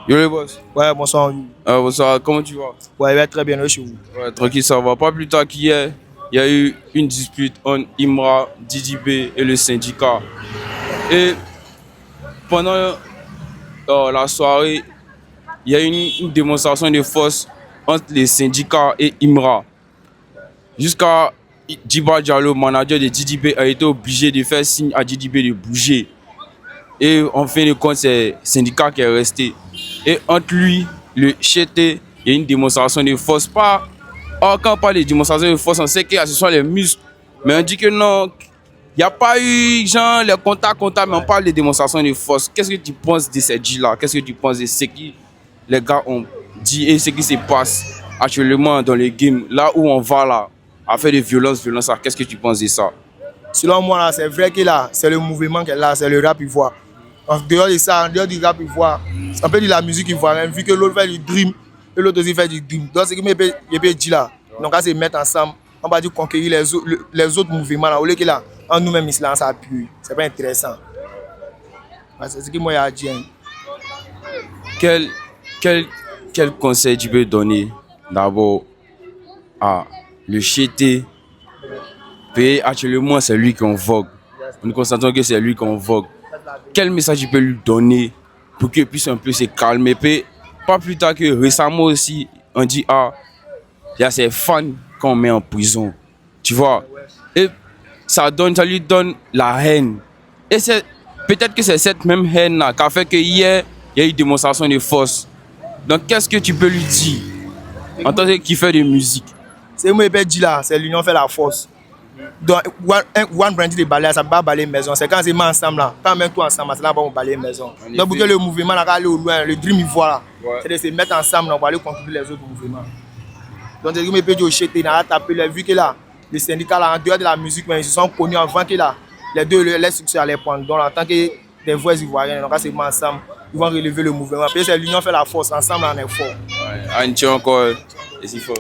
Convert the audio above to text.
Yo les boss. Ouais, bonsoir. Bonsoir, comment tu vas? Ouais, très bien, chez vous. Ouais, tranquille, ça va. Pas plus tard qu'hier, il y a eu une dispute entre Imra, DDB et le syndicat. Et pendant la soirée, il y a eu une démonstration de force entre les syndicats et Imra. Jusqu'à Djiba Diallo, manager de DDB, a été obligé de faire signe à DDB de bouger. Et en fin de compte, c'est le syndicat qui est resté. Et entre lui, le Chété, il y a une démonstration de force. Pas, quand on parle de démonstration de force, on sait que ce sont les muscles. Mais on dit que non, il n'y a pas eu genre, les contacts, mais on parle de démonstration de force. Qu'est-ce que tu penses de ces dits-là? Qu'est-ce que tu penses de ce que les gars ont dit et ce qui se passe actuellement dans les games, là où on va là, à faire de violence, qu'est-ce que tu penses de ça? Selon moi, là, c'est vrai que là, c'est le mouvement qui est là, c'est le rap ivoire. En dehors de ça, en dehors du rap ivoire, ça peut dire la musique ivoirienne, vu que l'autre fait du dream et l'autre aussi fait du dream. Donc, ce qui me dit là, donc à se mettre ensemble, on va dire conquérir les autres mouvements là, au lieu que là, en nous-mêmes, ici, là, on s'appuie. C'est pas intéressant. C'est ce que moi j'ai dit. Quel conseil tu peux donner d'abord à le Chété? Actuellement, c'est lui qui en vogue. Nous constatons que c'est lui qui en vogue. Quel message tu peux lui donner pour qu'il puisse un peu se calmer? Puis, pas plus tard que récemment aussi, on dit il y a ces fans qu'on met en prison. Tu vois? Et ça lui donne la haine. Et c'est peut-être que c'est cette même haine-là qui a fait que hier, il y a eu une démonstration de force. Donc, qu'est-ce que tu peux lui dire en tant qu'il fait de musique? C'est moi qui dis là, c'est l'union fait la force. Donc, one brand de balayer, ça ne peut pas balayer maison. C'est quand c'est mis ensemble là, quand on met tout ensemble, c'est là qu'on va balayer maison. Donc, pour que le mouvement là, aller au loin, le dream ivoire là, c'est de se mettre ensemble, on va aller contribuer les autres mouvements. Donc, c'est ce que je peux dire au Chété, on a tapé les vues que là, les syndicats là, en dehors de la musique, mais ils se sont connus avant que là, les deux, les succès allaient prendre. Donc, en tant que des voix ivoiriennes, donc, c'est mis ensemble, ils vont relever le mouvement. Puis, c'est l'union fait la force, ensemble on est fort. Ouais, encore, et c'est fort.